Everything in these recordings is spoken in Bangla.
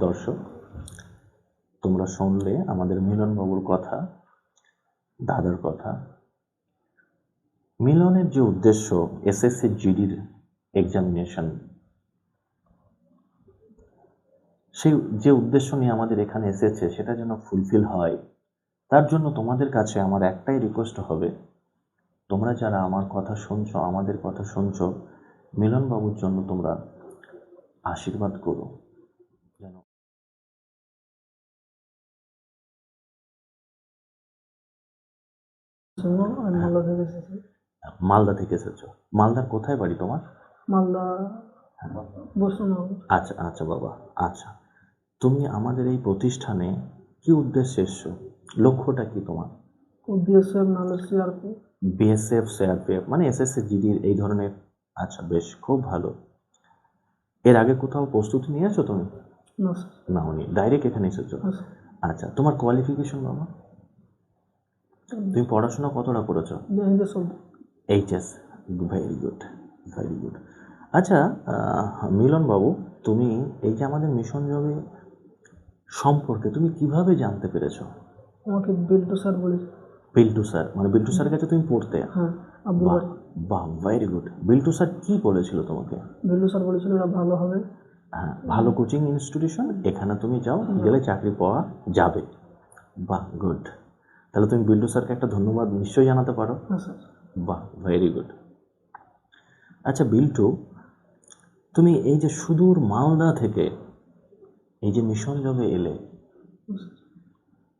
দর্শক, তোমরা শুনলে আমাদের মিলনবাবুর কথা, দাদার কথা। মিলনের যে উদ্দেশ্য এসএসসি জিডির এক্সামিনেশন, সেই যে উদ্দেশ্য নিয়ে আমাদের এখানে এসেছে সেটা যেন ফুলফিল হয়, তার জন্য তোমাদের কাছে আমার একটাই রিকোয়েস্ট হবে, তোমরা যারা আমার কথা শুনছো, আমাদের কথা শুনছো, মিলনবাবুর জন্য তোমরা আশীর্বাদ করো যেন। মালদা থেকে এসেছো? মালদার কোথায় বাড়ি তোমার? মালদা বসুনগর। আচ্ছা আচ্ছা বাবা, আচ্ছা। তুমি আমাদের এই প্রতিষ্ঠানে কি উদ্দেশ্যে এসছো? লক্ষ্যটা কি তোমার? বিএসএফ নাহলে সিআরপি। বিএসএফ, সিআরপিএফ মানে এসএসসি জিডির এই ধরনের? আচ্ছা, বেশ, খুব ভালো। এর আগে কোথাও প্রস্তুতি নিয়েছো তুমি? না স্যার। নাওনি, ডাইরেক্ট এখানে এসেছো? আচ্ছা, তোমার কোয়ালিফিকেশন বাবা? তুমি পড়াশোনা কতটা করেছো? HS. Very good, very good. আচ্ছা মিলন বাবু, তুমি এই যে আমাদের মিশন জবে সম্পর্কে তুমি কিভাবে জানতে পেরেছো? আমাকে বিল্টু স্যার বলেছে। বিল্টু স্যার, মানে বিল্টু স্যারের কাছে তুমি পড়তে? হ্যাঁ। বাহ বাহ, ভেরি গুড। বিল্টু স্যার কি বলেছিল তোমাকে? বিল্টু স্যার বলেছিল এটা ভালো হবে। হ্যাঁ, ভালো কোচিং ইনস্টিটিউশন, এখানে তুমি যাও, গেলে চাকরি পাওয়া যাবে। বাহ, গুড। তাহলে তুমি বিল্টু স্যারকে একটা ধন্যবাদ নিশ্চয়ই জানাতে পারো। হ্যাঁ স্যার। বাহ, ভেরি গুড। আচ্ছা বিল্টু, তুমি এই যে সুদূর মালদা থেকে এই যে মিশন জবে এলে,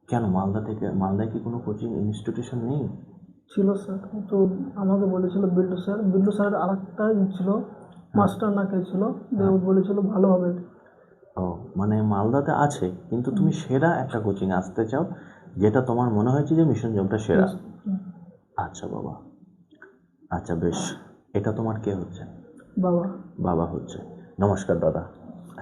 কেন মালদা থেকে? মালদায় কি কোনো কোচিং ইনস্টিটিউশন নেই? ছিল স্যার, তো আমাকে বলেছিল বিল্টু স্যার। বিল্টু স্যার আর একটা ছিল, মাস্টার না কে ছিল, বলেছিল ভালো হবে। ও, মানে মালদাতে আছে, কিন্তু তুমি সেরা একটা কোচিং আসতে চাও, যেটা তোমার মনে হয়েছে যে মিশন জবটা সেরা। আচ্ছা বাবা, আচ্ছা বেশ। এটা তোমার কে হচ্ছে? বাবা। বাবা হচ্ছে। নমস্কার দাদা।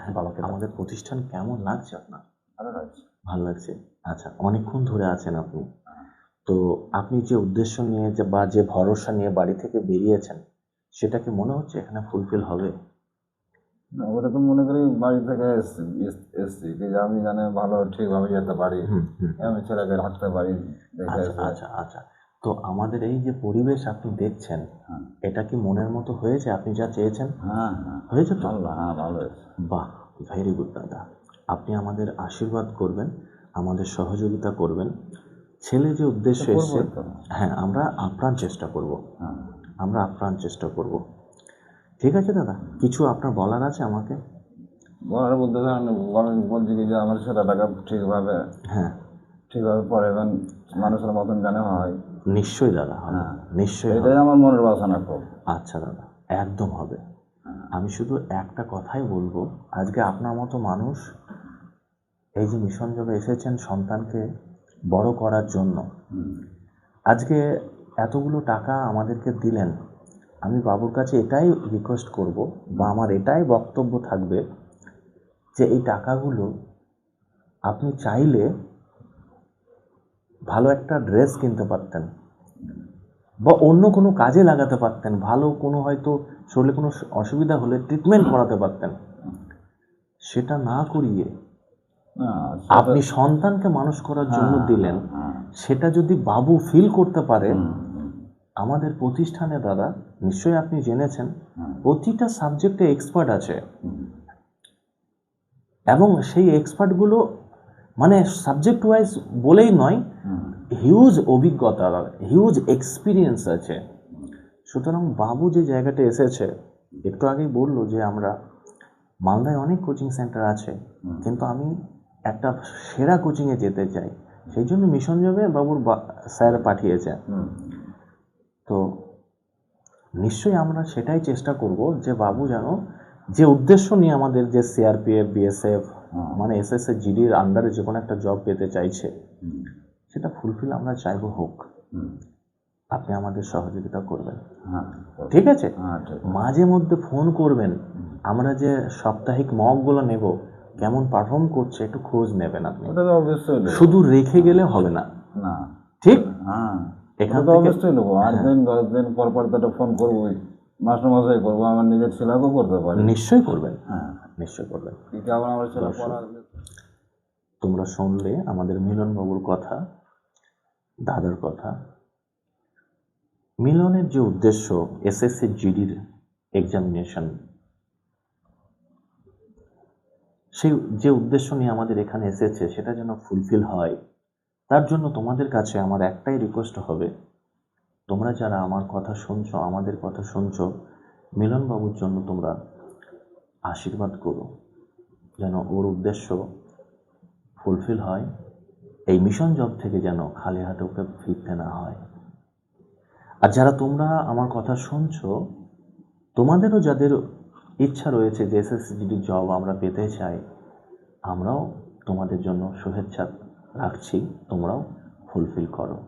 হ্যাঁ বাবাকে। আমাদের প্রতিষ্ঠান কেমন লাগছে আপনার? ভালো লাগছে। ভালো লাগছে। আচ্ছা, অনেকক্ষণ ধরে আছেন আপনি, তো আপনি যে উদ্দেশ্য নিয়ে বা যে ভরসা নিয়ে বাড়ি থেকে বেরিয়েছেন, সেটা কি মনে হচ্ছে এখানে ফুলফিল হবে? ওটা তো মনে করি বাড়ি থেকে এসছি যে আমি জানে ভালো ঠিকভাবে যেতে পারি, আমি ছেলেকে রাখতে পারি। আচ্ছা আচ্ছা। তো আমাদের এই যে পরিবেশ আপনি দেখছেন, এটা কি মনের মতো হয়েছে? আপনি যা চেয়েছেন হয়েছে তো? হ্যাঁ, ভালো হয়েছে। বাহ, ভেরি গুড দাদা। আপনি আমাদের আশীর্বাদ করবেন, আমাদের সহযোগিতা করবেন। ছেলে যে উদ্দেশ্য এসছে, হ্যাঁ, আমরা আপ্রাণ চেষ্টা করব, আমরা আপ্রাণ চেষ্টা করব। ঠিক আছে দাদা, কিছু আপনার বলার আছে আমাকে? বলার বলতে বলছি কি যে আমার ছেলেটাকে ঠিকভাবে পড়ে এবং মানুষের মতন জানে হয়। নিশ্চয়ই দাদা, হবে, নিশ্চয়ই। এটাই আমার মনের বাসনা খুব। আচ্ছা দাদা, একদম হবে। আমি শুধু একটা কথাই বলবো, আজকে আপনার মতো মানুষ এই যে মিশন জবে এসেছেন সন্তানকে বড় করার জন্য, আজকে এতগুলো টাকা আমাদেরকে দিলেন। আমি বাবুর কাছে এটাই রিকোয়েস্ট করব, বা আমার এটাই বক্তব্য থাকবে, যে এই টাকাগুলো আপনি চাইলে ভালো একটা ড্রেস কিনতে পারতেন, বা অন্য কোনো কাজে লাগাতে পারতেন, ভালো কোনো হয়তো শরীরে কোনো অসুবিধা হলে ট্রিটমেন্ট করাতে পারতেন। সেটা না করিয়ে আপনি সন্তানকে মানুষ করার জন্য দিলেন। সেটা যদি বাবু ফিল করতে পারে, আমাদের প্রতিষ্ঠানে দাদা নিশ্চয়ই আপনি জেনেছেন প্রতিটা সাবজেক্টে এক্সপার্ট আছে, এবং সেই এক্সপার্টগুলো মানে সাবজেক্ট ওয়াইজ বলেই নয়, হিউজ অভিজ্ঞতা, হিউজ এক্সপিরিয়েন্স আছে। সুতরাং বাবু যে জায়গাটা এসেছে, একটু আগেই বললো যে আমরা মালদায় অনেক কোচিং সেন্টার আছে, কিন্তু আমি একটা সেরা কোচিংয়ে যেতে চাই, সেই জন্য মিশন জবে বাবুর স্যার পাঠিয়েছে। তো নিশ্চয়ই আমরা সেটাই চেষ্টা করব যে বাবু যেন যে উদ্দেশ্য নিয়ে আমাদের যে সিআরপিএফ, বিএসএফ মানে এসএসসি জিডির আন্ডারে যে কোনো একটা জব পেতে চাইছে, সেটা ফুলফিল আমরা চাইবো হোক। আপনি আমাদের সহযোগিতা করবেন, ঠিক আছে? মাঝে মধ্যে ফোন করবেন, আমরা যে সাপ্তাহিক মকগুলো নেব, কেমন পারফর্ম করছে একটু খোঁজ নেবেন আপনি। শুধু রেখে গেলে হবে না, ঠিক? এখানে তো অবশ্যই নেবো। 8 দিন 10 দিন পর পর তো ফোন করবোই, মাস্টারমশাই করবো, আমার নিজের ছেলেকেও করতে পারি। নিশ্চয়ই করবেন, নিশ্চয়ই করবেন। আমার ছেলে পড়া তোমরা শুনলে আমাদের মিলনবাবুর কথা, দাদার কথা। মিলনের যে উদ্দেশ্য এসএসসি জিডির এক্সামিনেশন, সেই যে উদ্দেশ্য নিয়ে আমাদের এখানে এসেছে সেটা যেন ফুলফিল হয়, তার জন্য তোমাদের কাছে আমার একটাই রিকোয়েস্ট হবে, তোমরা যারা আমার কথা শুনছো, আমাদের কথা শুনছো, মিলনবাবুর জন্য তোমরা আশীর্বাদ করো যেন ওর উদ্দেশ্য ফুলফিল হয়, এই মিশন জব থেকে যেন খালি হাতে ওকে ফিরতে না হয়। আর যারা তোমরা আমার কথা শুনছো, তোমাদেরও যাদের ইচ্ছা রয়েছে যে এসএসসি জব আমরা পেতে চাই, আমরাও তোমাদের জন্য শুভেচ্ছা রাখছি, তোমরাও ফুলফিল করো।